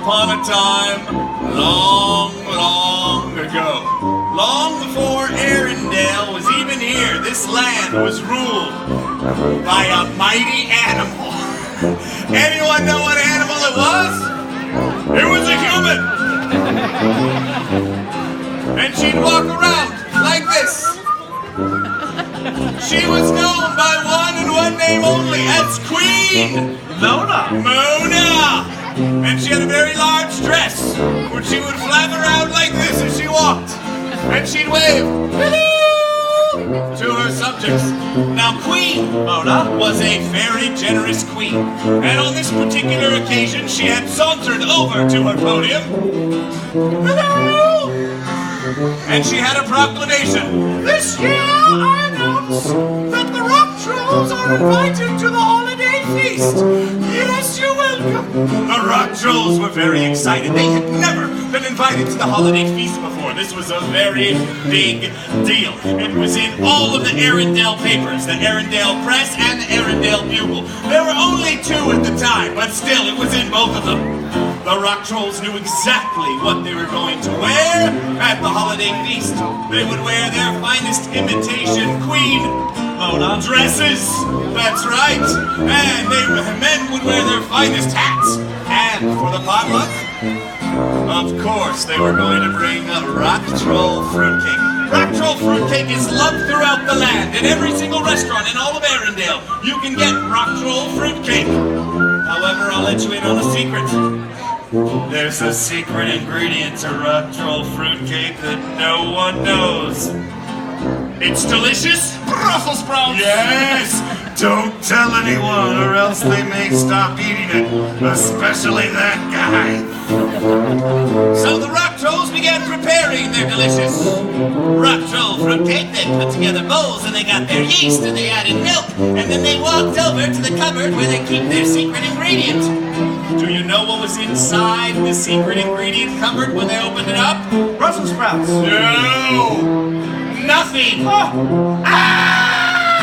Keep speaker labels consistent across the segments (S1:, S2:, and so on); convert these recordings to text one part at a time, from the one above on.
S1: upon a time, long, long ago, long before Arendelle was even here, this land was ruled by a mighty animal. Anyone know what animal it was? It was a human. And she'd walk around like this. She was known by one and one name only as Queen Mona. And she had a very large dress, which she would flap around like this as she walked. And she'd wave, hello, to her subjects. Now, Queen Mona was a very generous queen. And on this particular occasion, she had sauntered over to her podium. Hello! And she had a proclamation. This year, I announce that the rock trolls are invited to the holiday feast. Yes, you're welcome. The rock trolls were very excited. They had never been invited to the holiday feast before. This was a very big deal. It was in all of the Arendelle papers, the Arendelle Press and the Arendelle Bugle. There were only two at the time, but still, it was in both of them. The rock trolls knew exactly what they were going to wear at the holiday feast. They would wear their finest imitation Queen Mona dresses. That's right. And men would wear their finest hats. And for the potluck, of course, they were going to bring a rock troll fruitcake. Rock troll fruitcake is loved throughout the land. In every single restaurant in all of Arendelle, you can get rock troll fruitcake. However, I'll let you in on a secret. There's a secret ingredient to rock troll fruitcake that no one knows. It's delicious Brussels sprouts! Yes! Don't tell anyone or else they may stop eating it, especially that guy. So the rock trolls began preparing their delicious rock troll fruitcake. They put together bowls and they got their yeast and they added milk and then they walked over to the cupboard where they keep their secret ingredient. Do you know what was inside the secret ingredient cupboard when they opened it up?
S2: Brussels sprouts.
S1: No! Nothing! Oh. Ah!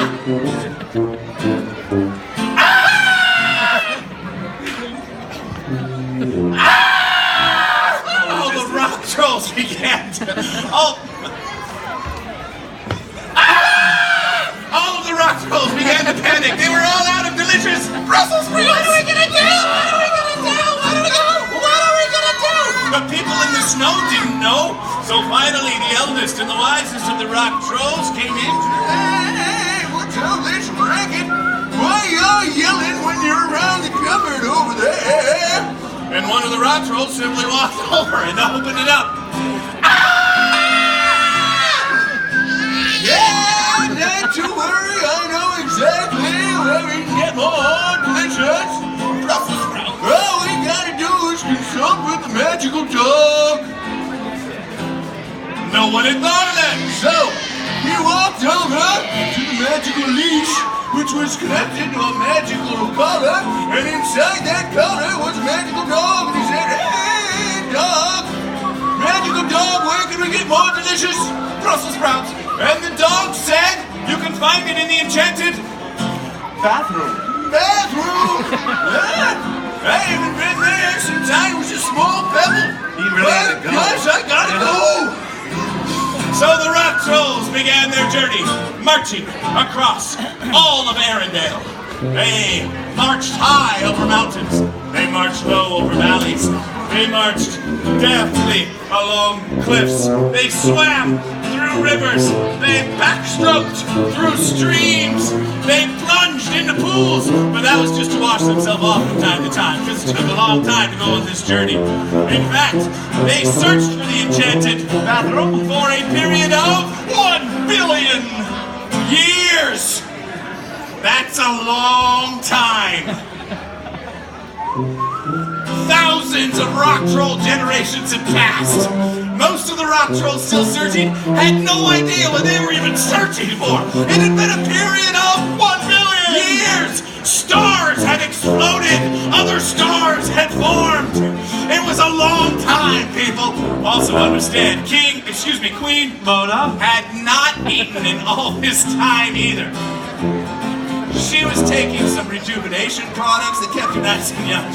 S1: Ah! Ah! All the rock trolls began to... All of the rock trolls began to panic. They were all out of delicious Brussels sprouts. What are we gonna do? But people in the snow didn't know. So finally, the eldest and the wisest of the rock trolls came in. Hey, what's all this racket? Why y'all yelling when you're around the cupboard over there? And one of the rock trolls simply walked over and opened it up. Ah! Yeah, not to worry. I know exactly where we can get more delicious Brussels sprouts. All we gotta do is consult with the magical dog. No one had thought of that. So, he walked over to the magical leash, which was connected to a magical collar, and inside that collar was a magical dog, and he said, hey, dog, magical dog, where can we get more delicious Brussels sprouts? And the dog said, you can find it in the enchanted bathroom. I haven't been there since I was a small pebble.
S2: He really had to go.
S1: Gosh, I gotta go. So the rock trolls began their journey, marching across all of Arendelle. They marched high over mountains. They marched low over valleys. They marched deftly along cliffs. They swam through rivers. They backstroked through streams. They plunged into pools. But that was just to wash themselves off from time to time, because it took a long time to go on this journey. In fact, they searched for the enchanted bathroom for a period of 1 billion years. That's a long time. Thousands of rock troll generations had passed. Most of the rock trolls still searching had no idea what they were even searching for. It had been a period of 1 billion years. Stars had exploded. Other stars had formed. It was a long time, people. Also understand, Queen Mona had not eaten in all this time either. She was taking some rejuvenation products that kept her nice and young.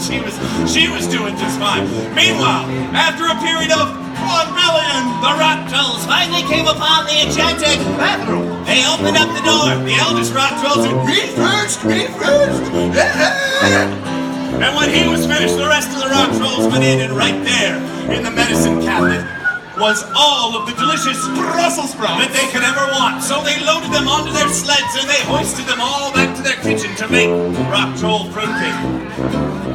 S1: She was doing just fine. Meanwhile, after a period of 1 billion, the rock trolls finally came upon the enchanted bathroom. They opened up the door. The eldest rock troll said, "Me first, me first." And when he was finished, the rest of the rock trolls went in, and right there, in the medicine cabinet, was all of the delicious Brussels sprouts that they could ever want. So they loaded them onto their sleds and they hoisted them all back to their kitchen to make rock troll fruitcake.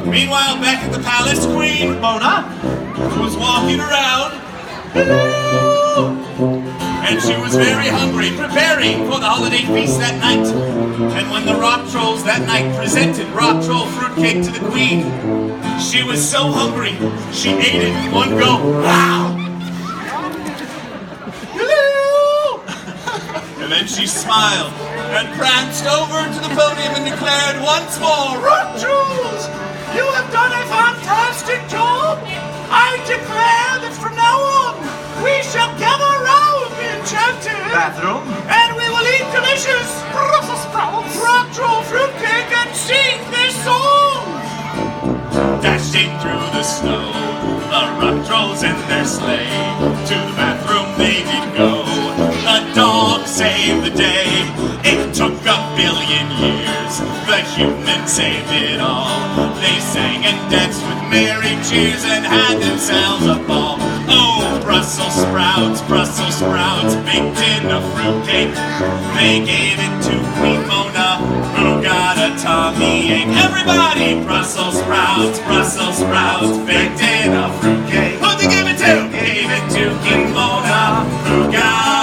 S1: Meanwhile, back at the palace, Queen Mona was walking around. Hello! And she was very hungry, preparing for the holiday feast that night. And when the rock trolls that night presented rock troll fruitcake to the queen, she was so hungry, she ate it in one go. Wow! And then she smiled and pranced over to the podium and declared once more, "Rock trolls, you have done a fantastic job. I declare that from now on, we shall gather around the enchanted
S2: Bathroom.
S1: and we will eat delicious Brussels sprouts, rock troll fruitcake, and sing this song." Dashing through the snow, the rock trolls and their sleigh, to the bathroom they did go. The dog saved the day. It took 1,000,000,000 years. The humans saved it all. They sang and danced with merry cheers and had themselves a ball. Oh, Brussels sprouts, baked in a fruitcake. They gave it to Queen Mona, who got a tummy ache. Everybody, Brussels sprouts, baked in a fruitcake. Who'd they give it to? Gave it to King Mona, who got